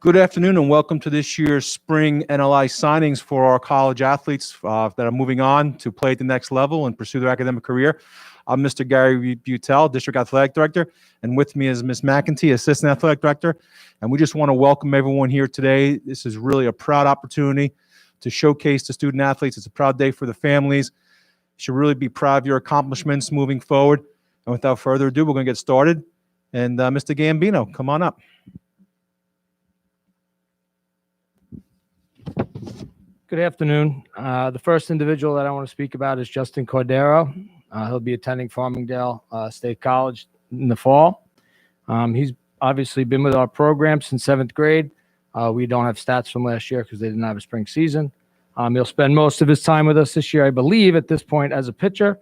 Good afternoon and welcome to this year's spring Annalise signings for our college athletes that are moving on to play at the next level and pursue their academic career. I'm Mr. Gary Butel, District Athletic Director, and with me is Ms. McEntee, Assistant Athletic Director. And we just want to welcome everyone here today. This is really a proud opportunity to showcase the student athletes. It's a proud day for the families. You should really be proud of your accomplishments moving forward. And without further ado, we're going to get started. And Mr. Gambino, come on up. Good afternoon. The first individual that I want to speak about is Justin Cordero. He'll be attending Farmingdale State College in the fall. He's obviously been with our program since 7th grade. We don't have stats from last year because they didn't have a spring season. He'll spend most of his time with us this year, I believe, at this point as a pitcher.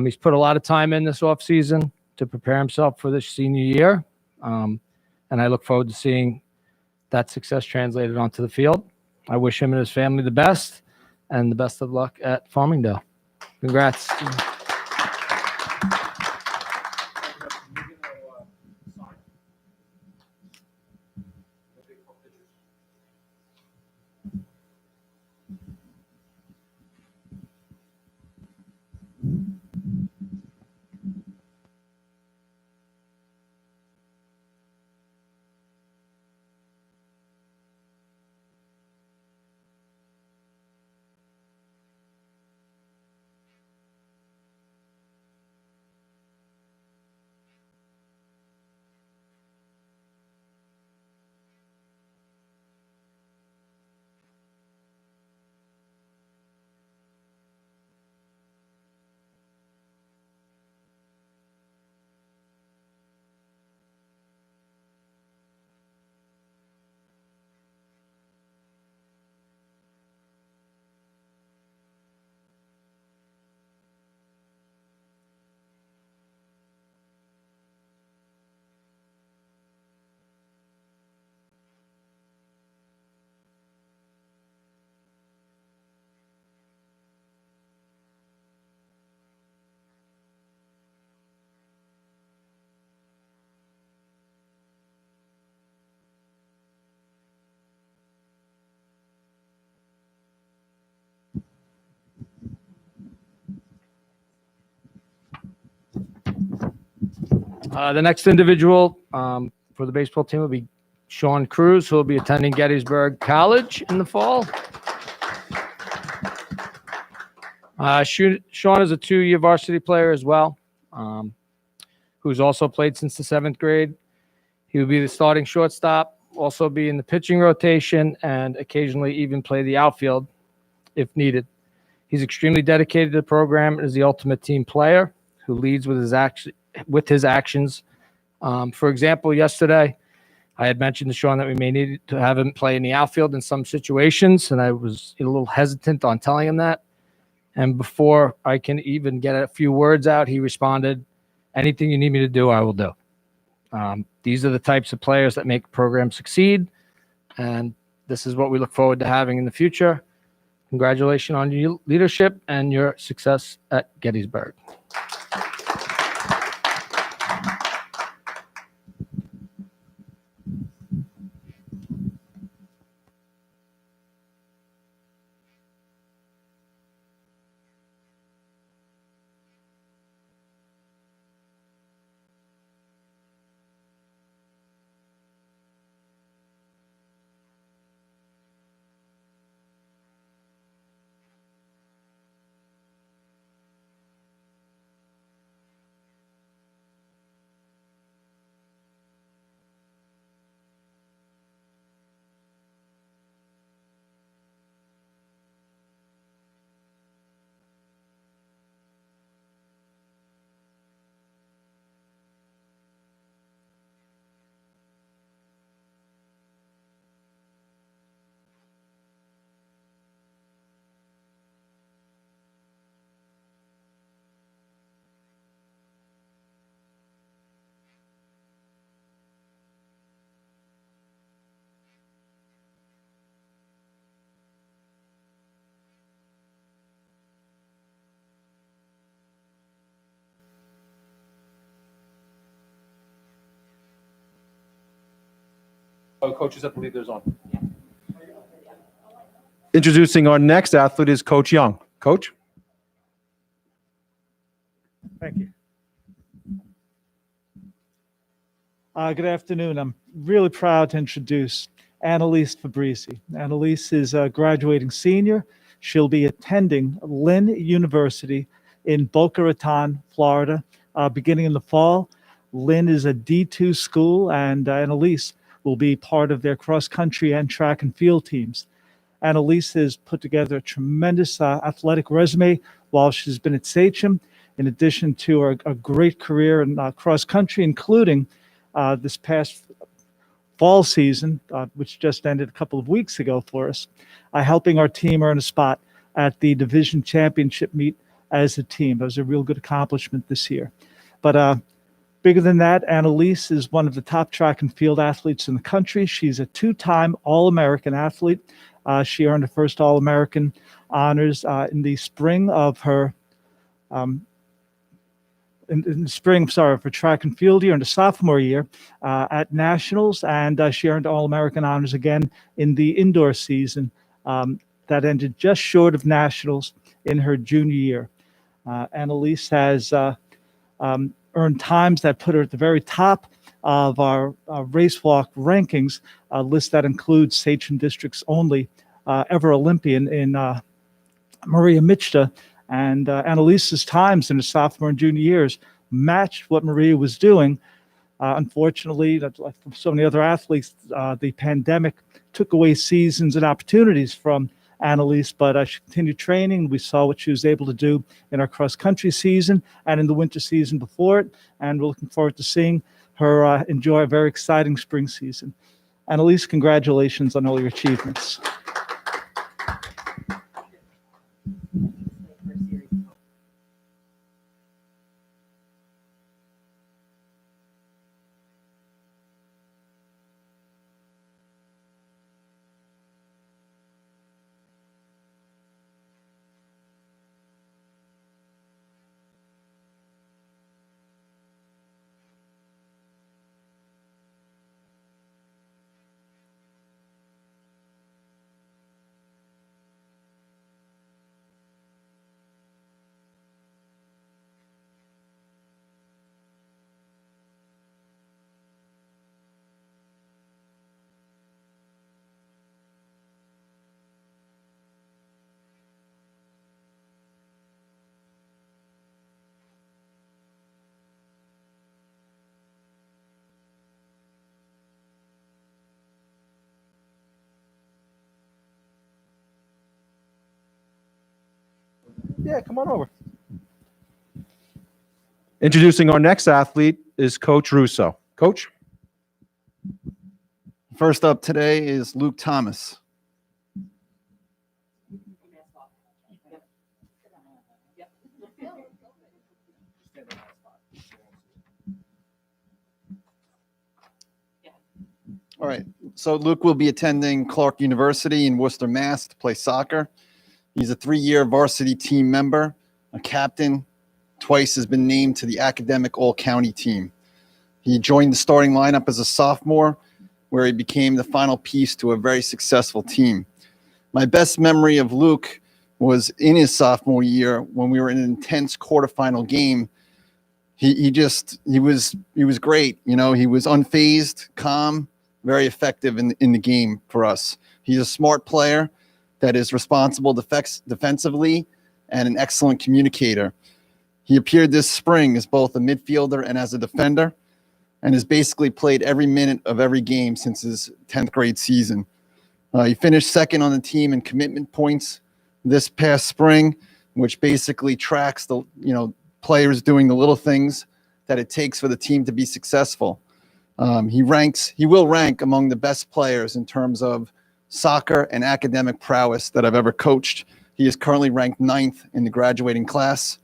He's put a lot of time in this offseason to prepare himself for this senior year. And I look forward to seeing that success translated onto the field. I wish him and his family the best and the best of luck at Farmingdale. Congrats. The next individual for the baseball team will be Sean Cruz, who will be attending Gettysburg College in the fall. Sean is a 2-year varsity player as well, who's also played since the 7th grade. He will be the starting shortstop, also be in the pitching rotation, and occasionally even play the outfield if needed. He's extremely dedicated to the program and is the ultimate team player who leads with his actions. For example, yesterday, I had mentioned to Sean that we may need to have him play in the outfield in some situations, and I was a little hesitant on telling him that. And before I can even get a few words out, he responded, "Anything you need me to do, I will do." These are the types of players that make programs succeed, and this is what we look forward to having in the future. Congratulations on your leadership and your success at Gettysburg. Oh, coaches have to leave theirs on. Introducing our next athlete is Coach Young. Coach? Thank you. Good afternoon. I'm really proud to introduce Annalise Fabrizi. Annalise is a graduating senior. She'll be attending Lynn University in Boca Raton, Florida, beginning in the fall. Lynn is a D2 school, and Annalise will be part of their cross-country and track and field teams. Annalise has put together a tremendous athletic resume while she's been at Sachem, in addition to a great career in cross-country, including this past fall season, which just ended a couple of weeks ago for us, helping our team earn a spot at the division championship meet as a team. That was a real good accomplishment this year. But bigger than that, Annalise is one of the top track and field athletes in the country. She's a two-time All-American athlete. She earned her first All-American honors in the spring of her for track and field year in the sophomore year at nationals, and she earned All-American honors again in the indoor season that ended just short of nationals in her junior year. Annalise has earned times that put her at the very top of our race walk rankings, a list that includes Sachem District's only ever Olympian in Maria Michta. And Annalise's times in her sophomore and junior years matched what Maria was doing. Unfortunately, like so many other athletes, the pandemic took away seasons and opportunities from Annalise, but she continued training. We saw what she was able to do in our cross-country season and in the winter season before it, and we're looking forward to seeing her enjoy a very exciting spring season. Annalise, congratulations on all your achievements. Yeah, come on over. Introducing our next athlete is Coach Russo. Coach? First up today is Luke Thomas. All right, so Luke will be attending Clark University in Worcester, Mass. To play soccer. He's a 3-year varsity team member, a captain, twice has been named to the academic all-county team. He joined the starting lineup as a sophomore, where he became the final piece to a very successful team. My best memory of Luke was in his sophomore year when we were in an intense quarterfinal game. He was great. You know, he was unfazed, calm, very effective in the game for us. He's a smart player that is responsible defensively and an excellent communicator. He appeared this spring as both a midfielder and as a defender, and has basically played every minute of every game since his 10th grade season. He finished second on the team in commitment points this past spring, which basically tracks the players doing the little things that it takes for the team to be successful. He will rank among the best players in terms of soccer and academic prowess that I've ever coached. He is currently ranked 9th in the graduating class,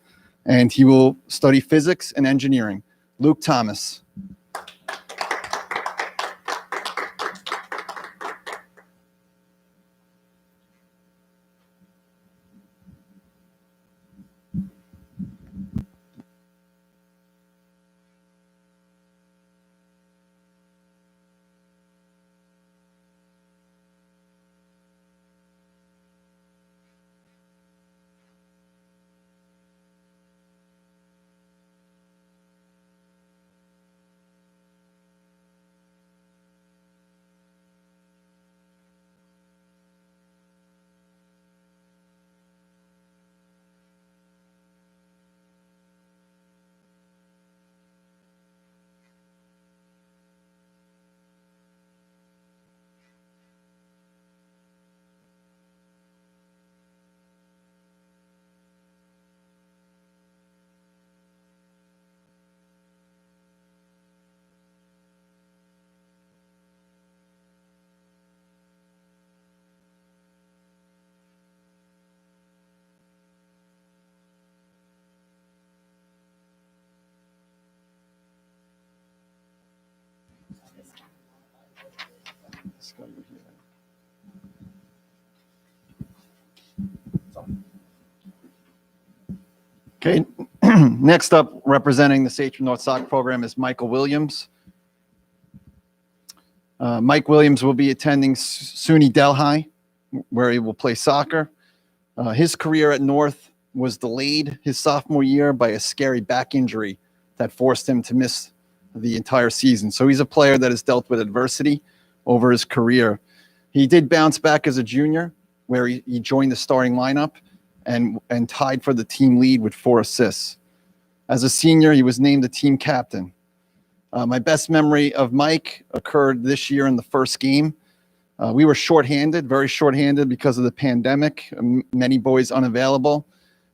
and he will study physics and engineering. Luke Thomas. Okay, next up, representing the Sachem North Soccer Program is Michael Williams. Mike Williams will be attending SUNY Delhi, where he will play soccer. His career at North was delayed his sophomore year by a scary back injury that forced him to miss the entire season. So he's a player that has dealt with adversity over his career. He did bounce back as a junior, where he joined the starting lineup and tied for the team lead with 4 assists. As a senior, he was named the team captain. My best memory of Mike occurred this year in the first game. We were shorthanded, very shorthanded because of the pandemic, many boys unavailable.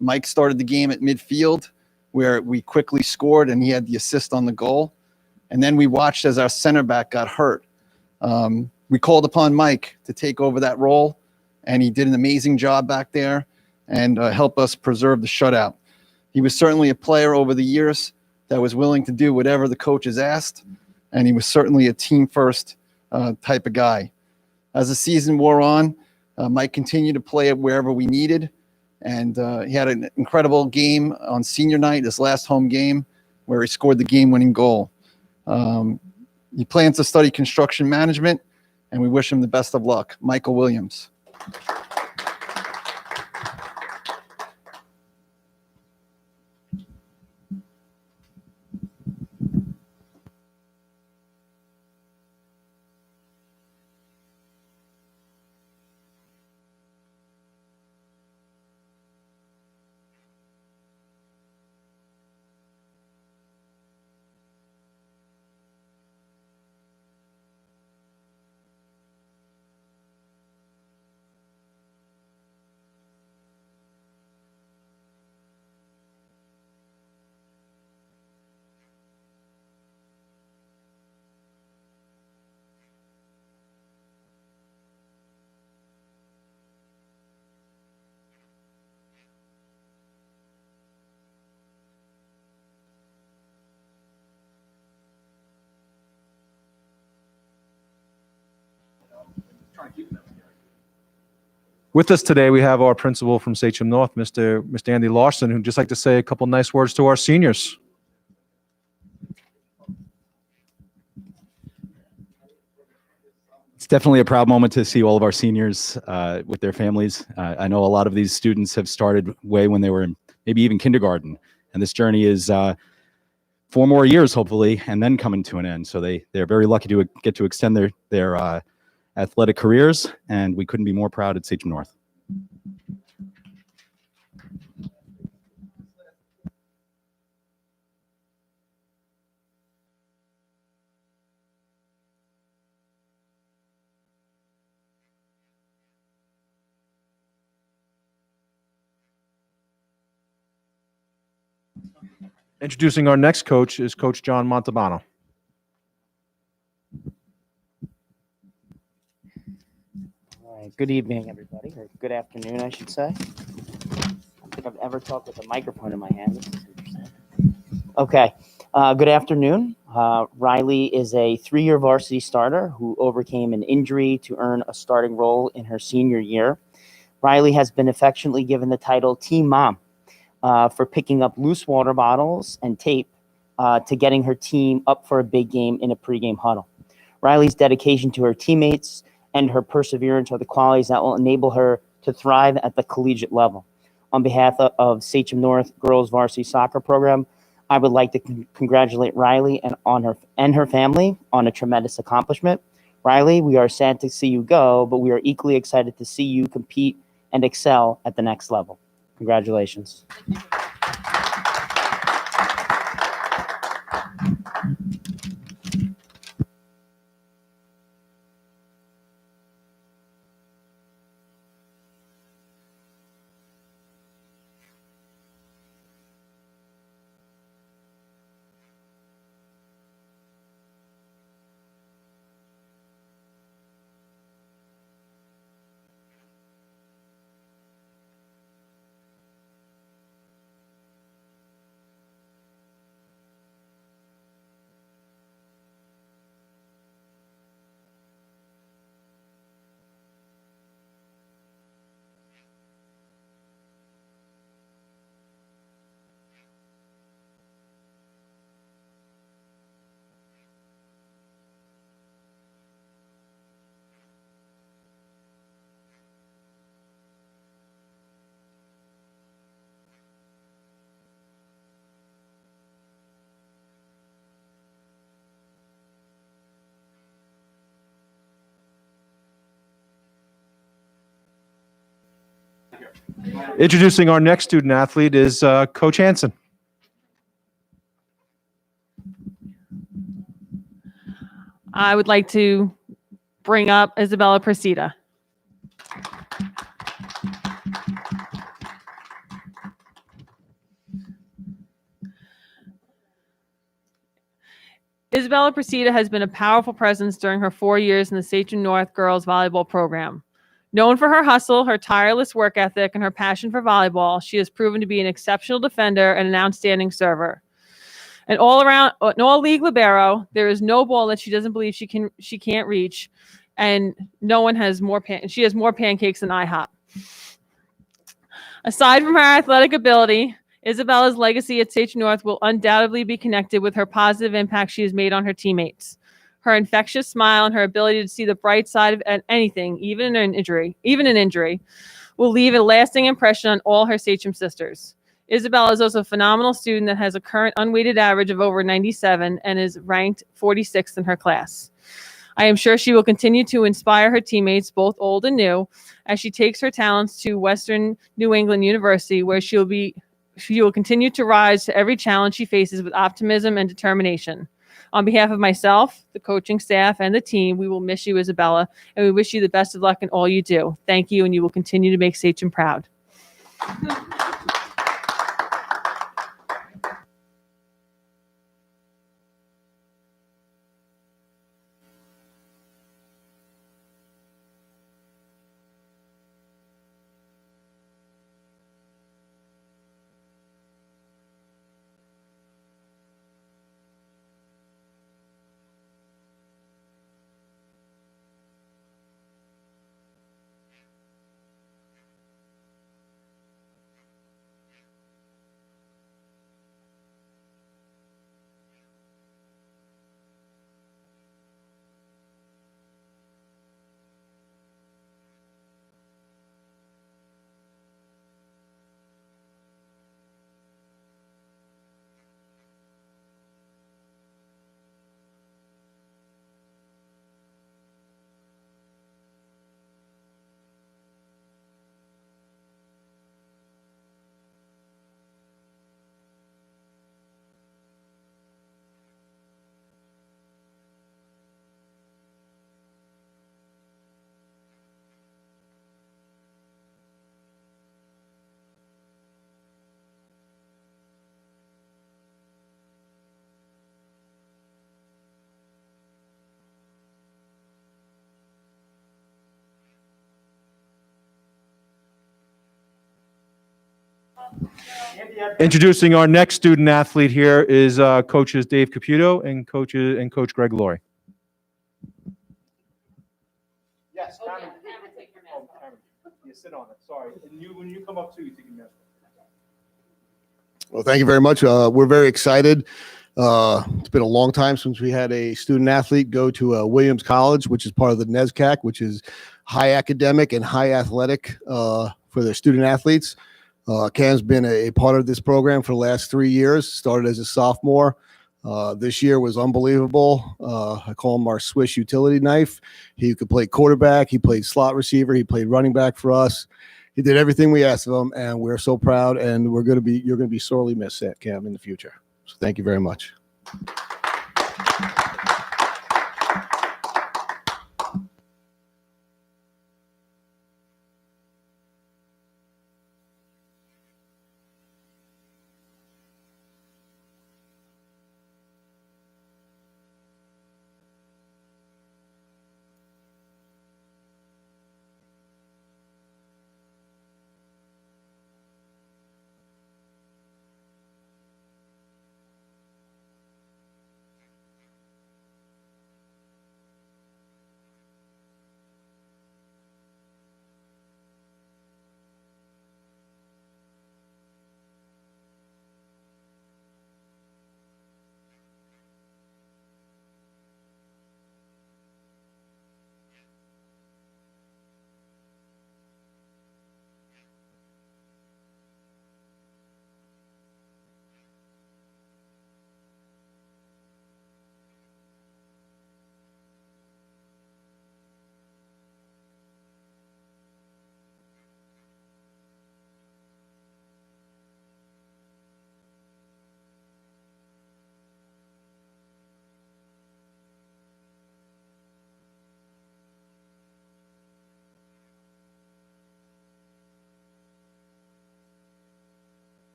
Mike started the game at midfield, where we quickly scored and he had the assist on the goal. And then we watched as our center back got hurt. We called upon Mike to take over that role, and he did an amazing job back there and help us preserve the shutout. He was certainly a player over the years that was willing to do whatever the coaches asked, and he was certainly a team-first type of guy. As the season wore on, Mike continued to play it wherever we needed, and he had an incredible game on senior night, his last home game, where he scored the game-winning goal. He plans to study construction management, and we wish him the best of luck. Michael Williams. With us today, we have our principal from Sachem North, Mr. Andy Larson, who'd just like to say a couple nice words to our seniors. It's definitely a proud moment to see all of our seniors with their families. I know a lot of these students have started way when they were in maybe even kindergarten, and this journey is 4 more years, hopefully, and then coming to an end. So they're very lucky to get to extend their athletic careers, and we couldn't be more proud at Sachem North. Introducing our next coach is Coach John Montalbano. All right. Good evening, everybody, or good afternoon, I should say. I don't think I've ever talked with a microphone in my hand. This is interesting. Okay. Good afternoon. Riley is a 3-year varsity starter who overcame an injury to earn a starting role in her senior year. Riley has been affectionately given the title Team Mom for picking up loose water bottles and tape to getting her team up for a big game in a pregame huddle. Riley's dedication to her teammates and her perseverance are the qualities that will enable her to thrive at the collegiate level. On behalf of Sachem North Girls Varsity Soccer Program, I would like to congratulate Riley and her family on a tremendous accomplishment. Riley, we are sad to see you go, but we are equally excited to see you compete and excel at the next level. Congratulations. Introducing our next student athlete is Coach Hanson. I would like to bring up Isabella Presida. Isabella Presida has been a powerful presence during her 4 years in the Sachem North girls volleyball program. Known for her hustle, her tireless work ethic, and her passion for volleyball, she has proven to be an exceptional defender and an outstanding server. An all league libero, there is no ball that she doesn't believe she can't reach, and no one has she has more pancakes than IHOP. Aside from her athletic ability, Isabella's legacy at Sachem North will undoubtedly be connected with her positive impact she has made on her teammates. Her infectious smile and her ability to see the bright side of anything, even an injury, will leave a lasting impression on all her Sachem sisters. Isabella is also a phenomenal student that has a current unweighted average of over 97 and is ranked 46th in her class. I am sure she will continue to inspire her teammates, both old and new, as she takes her talents to Western New England University, where she will continue to rise to every challenge she faces with optimism and determination. On behalf of myself, the coaching staff, and the team, we will miss you, Isabella, and we wish you the best of luck in all you do. Thank you, and you will continue to make Sachem proud. Introducing our next student athlete here is coaches Dave Caputo and Coach Greg Laurie. Yes, Cameron. You sit on it. Sorry. And when you come up too, you take a minute. Well, thank you very much. We're very excited. It's been a long time since we had a student athlete go to Williams College, which is part of the NESCAC, which is high academic and high athletic for their student athletes. Cam's been a part of this program for the last 3 years, started as a sophomore. This year was unbelievable. I call him our Swiss utility knife. He could play quarterback. He played slot receiver. He played running back for us. He did everything we asked of him, and we're so proud, and you're going to be sorely missed, Cam, in the future. So thank you very much.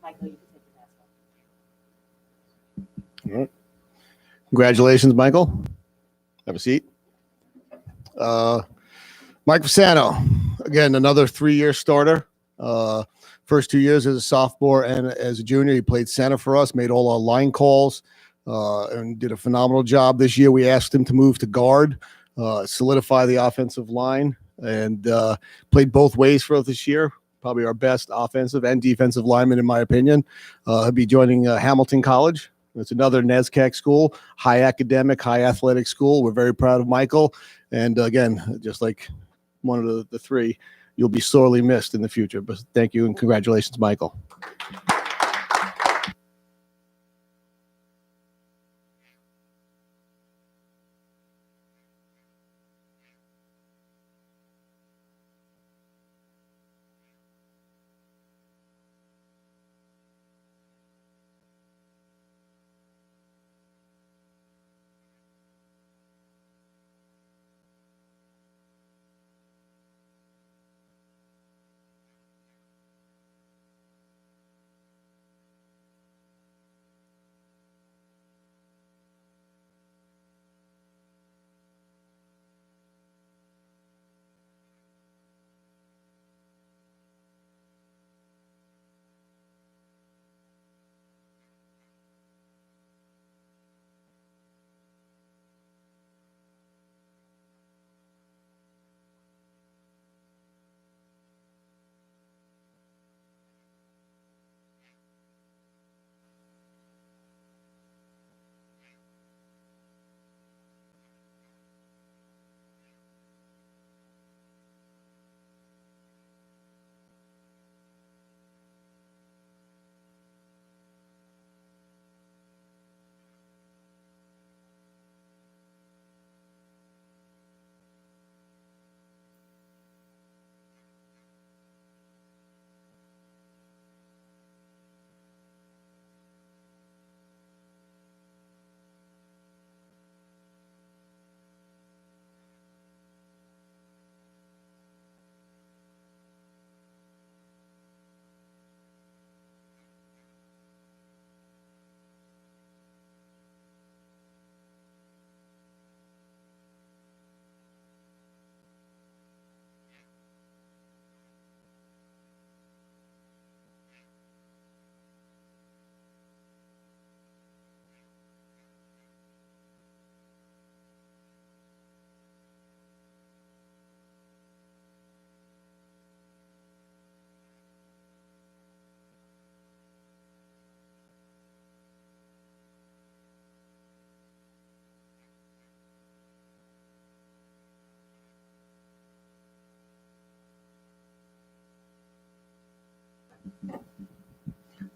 Michael, you can take the mask off. All right. Congratulations, Michael. Have a seat. Mike Fasano, again, another 3-year starter. First 2 years as a sophomore and as a junior, he played center for us, made all our line calls, and did a phenomenal job. This year, we asked him to move to guard, solidify the offensive line, and played both ways for us this year. Probably our best offensive and defensive lineman, in my opinion. He'll be joining Hamilton College. It's another NESCAC school, high academic, high athletic school. We're very proud of Michael. And again, just like one of the three, you'll be sorely missed in the future. But thank you and congratulations, Michael.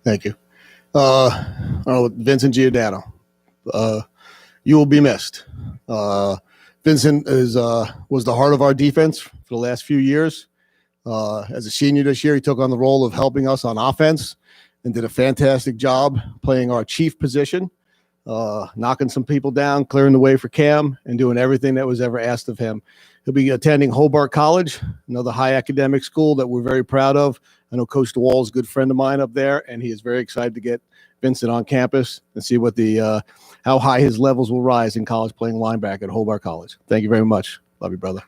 Thank you. Vincent Giordano, you will be missed. Vincent was the heart of our defense for the last few years. As a senior this year, he took on the role of helping us on offense and did a fantastic job playing our chief position, knocking some people down, clearing the way for Cam, and doing everything that was ever asked of him. He'll be attending Hobart College, another high academic school that we're very proud of. I know Coach DeWall is a good friend of mine up there, and he is very excited to get Vincent on campus and see what how high his levels will rise in college playing linebacker at Hobart College. Thank you very much. Love you, brother.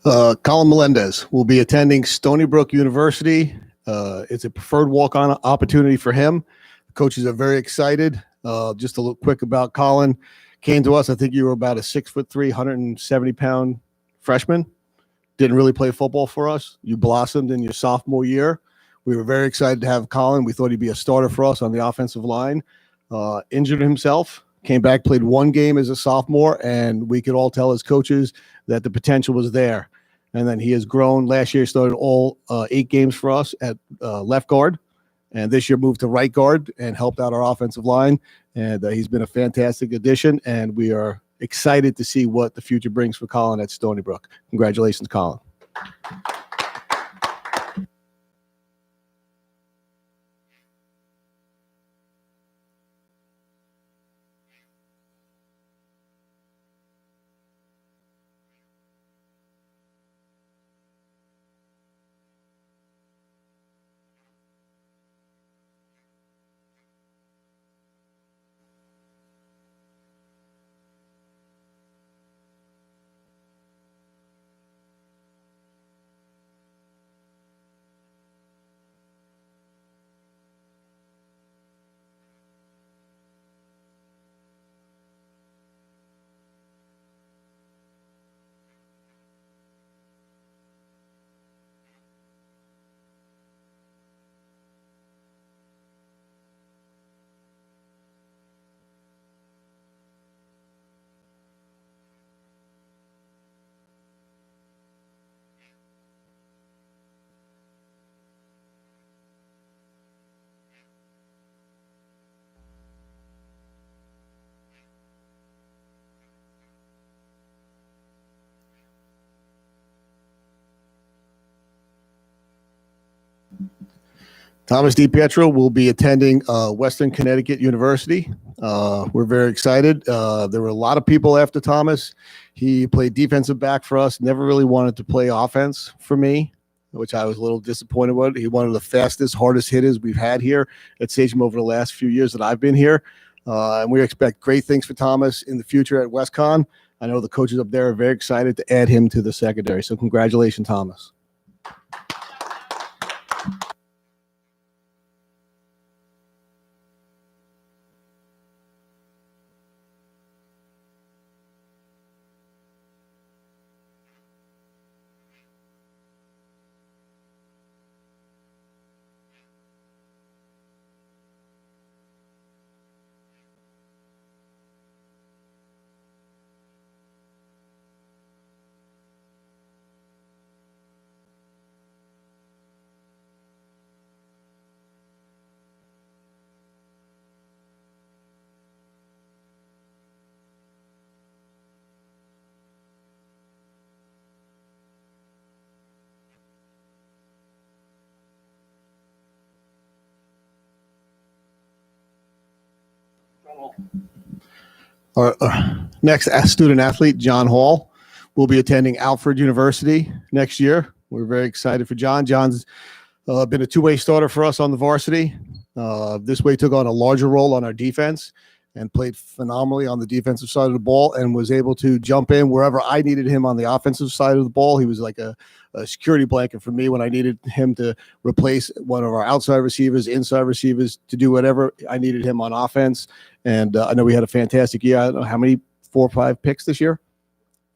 Colin Melendez will be attending Stony Brook University. It's a preferred walk-on opportunity for him. Coaches are very excited. Just a little quick about Colin. Came to us, I think you were about a 6'3", 170-pound freshman. Didn't really play football for us. You blossomed in your sophomore year. We were very excited to have Colin. We thought he'd be a starter for us on the offensive line. Injured himself, came back, played one game as a sophomore, and we could all tell as coaches that the potential was there. And then he has grown. Last year, he started all 8 games for us at left guard, and this year moved to right guard and helped out our offensive line. And he's been a fantastic addition, and we are excited to see what the future brings for Colin at Stony Brook. Congratulations, Colin. Thomas DiPietro will be attending Western Connecticut University. We're very excited. There were a lot of people after Thomas. He played defensive back for us, never really wanted to play offense for me, which I was a little disappointed with. He one of the fastest, hardest hitters we've had here at Sagem over the last few years that I've been here. And we expect great things for Thomas in the future at WestCon. I know the coaches up there are very excited to add him to the secondary. So congratulations, Thomas. Our next student athlete, John Hall, will be attending Alfred University next year. We're very excited for John. John's been a two-way starter for us on the varsity. This way took on a larger role on our defense and played phenomenally on the defensive side of the ball and was able to jump in wherever I needed him on the offensive side of the ball. He was like a security blanket for me when I needed him to replace one of our outside receivers, inside receivers, to do whatever I needed him on offense. And I know we had a fantastic year. I don't know how many, 4 or 5 picks this year?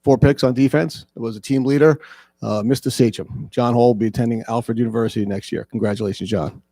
4 picks on defense. It was a team leader. Mr. Sachem. John Hall will be attending Alfred University next year. Congratulations, John.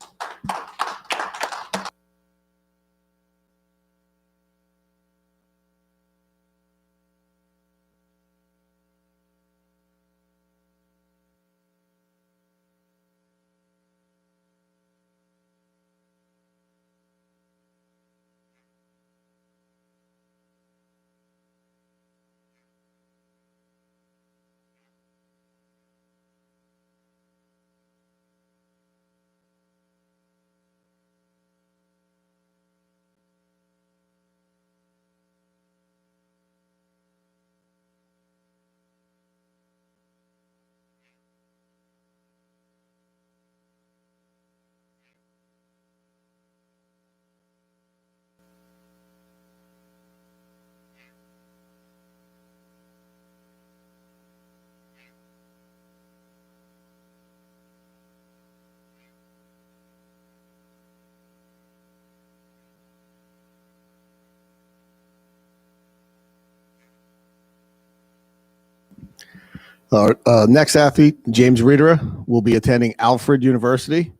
Our next athlete, James Riedera, will be attending Alfred University.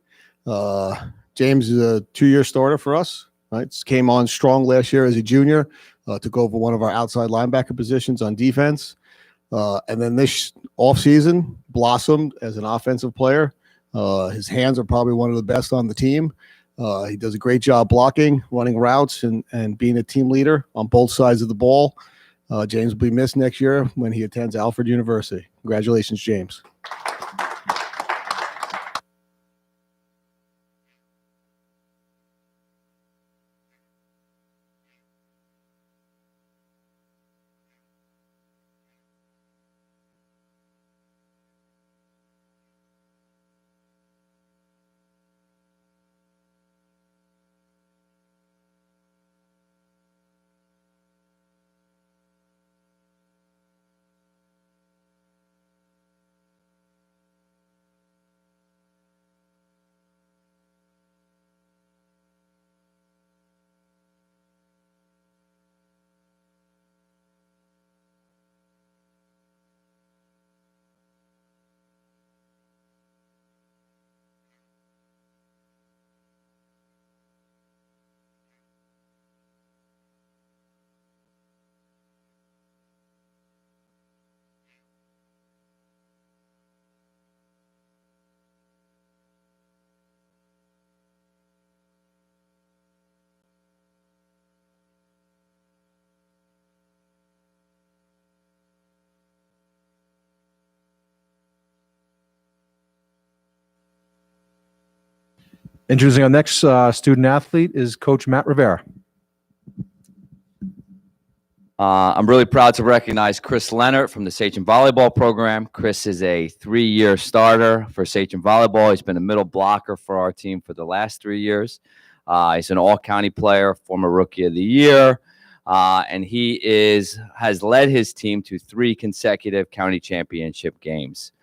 James is a 2-year starter for us. Right, came on strong last year as a junior, took over one of our outside linebacker positions on defense, and then this offseason blossomed as an offensive player. His hands are probably one of the best on the team. He does a great job blocking, running routes, and being a team leader on both sides of the ball. James will be missed next year when he attends Alfred University. Congratulations, James. Introducing our next student athlete is Coach Matt Rivera. I'm really proud to recognize Chris Leonard from the Sachem Volleyball program. Chris is a 3-year starter for Sachem Volleyball. He's been a middle blocker for our team for the last 3 years. He's an all-county player, former Rookie of the Year, and he has led his team to 3 consecutive county championship games.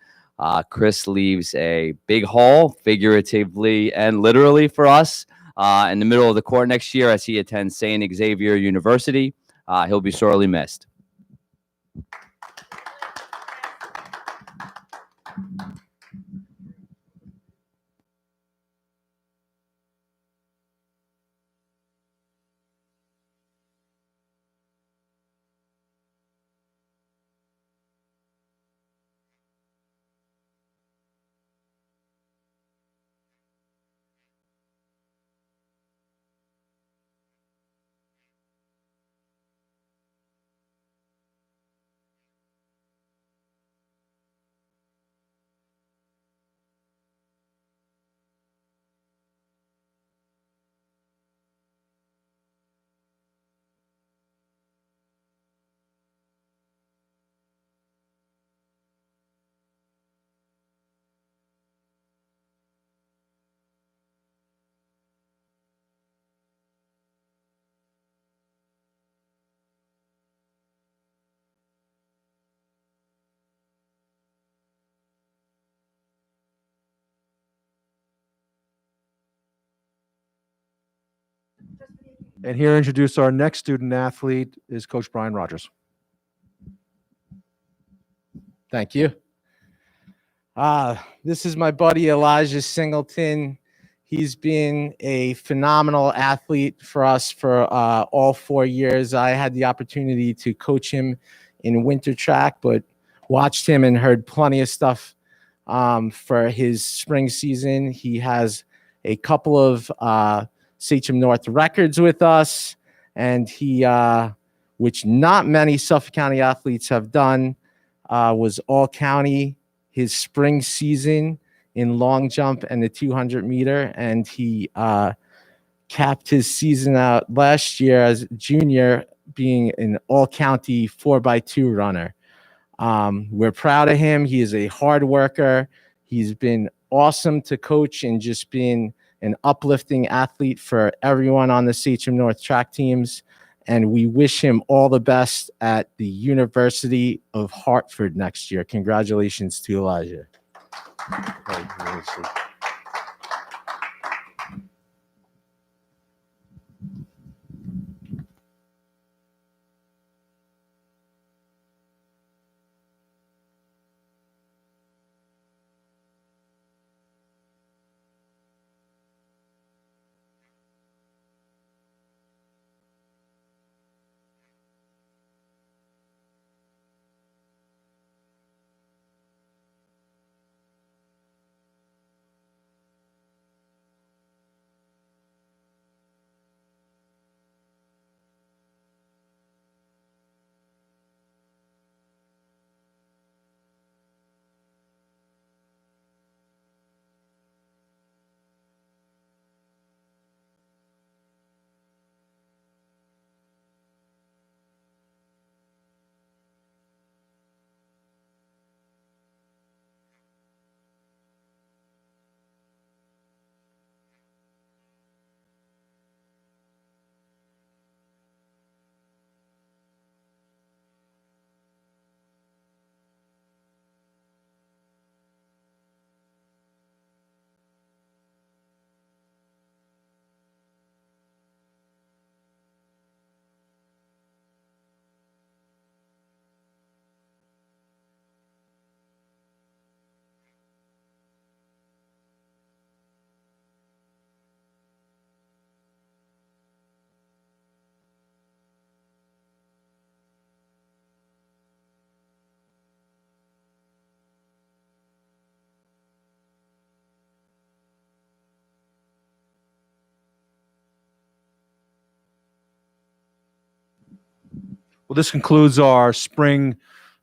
Chris leaves a big hole, figuratively and literally for us, in the middle of the court next year as he attends St. Xavier University. He'll be sorely missed. And here to introduce our next student athlete is Coach Brian Rogers. Thank you. This is my buddy Elijah Singleton. He's been a phenomenal athlete for us for all 4 years. I had the opportunity to coach him in winter track, but watched him and heard plenty of stuff for his spring season. He has a couple of Sachem North records with us, and he, which not many Suffolk County athletes have done, was all county his spring season in long jump and the 200 meter. And he capped his season out last year as a junior being an all county 4x2 runner. We're proud of him. He is a hard worker. He's been awesome to coach and just been an uplifting athlete for everyone on the Sachem North track teams. And we wish him all the best at the University of Hartford next year. Congratulations to Elijah. Well, this concludes our spring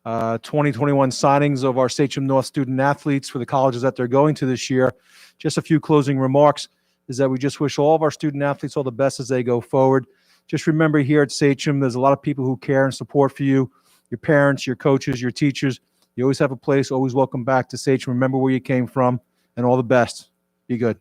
2021 signings of our Sachem North student athletes for the colleges that they're going to this year. Just a few closing remarks is that we just wish all of our student athletes all the best as they go forward. Just remember, here at Sachem, there's a lot of people who care and support for you, your parents, your coaches, your teachers. You always have a place. Always welcome back to Sachem. Remember where you came from, and all the best. Be good.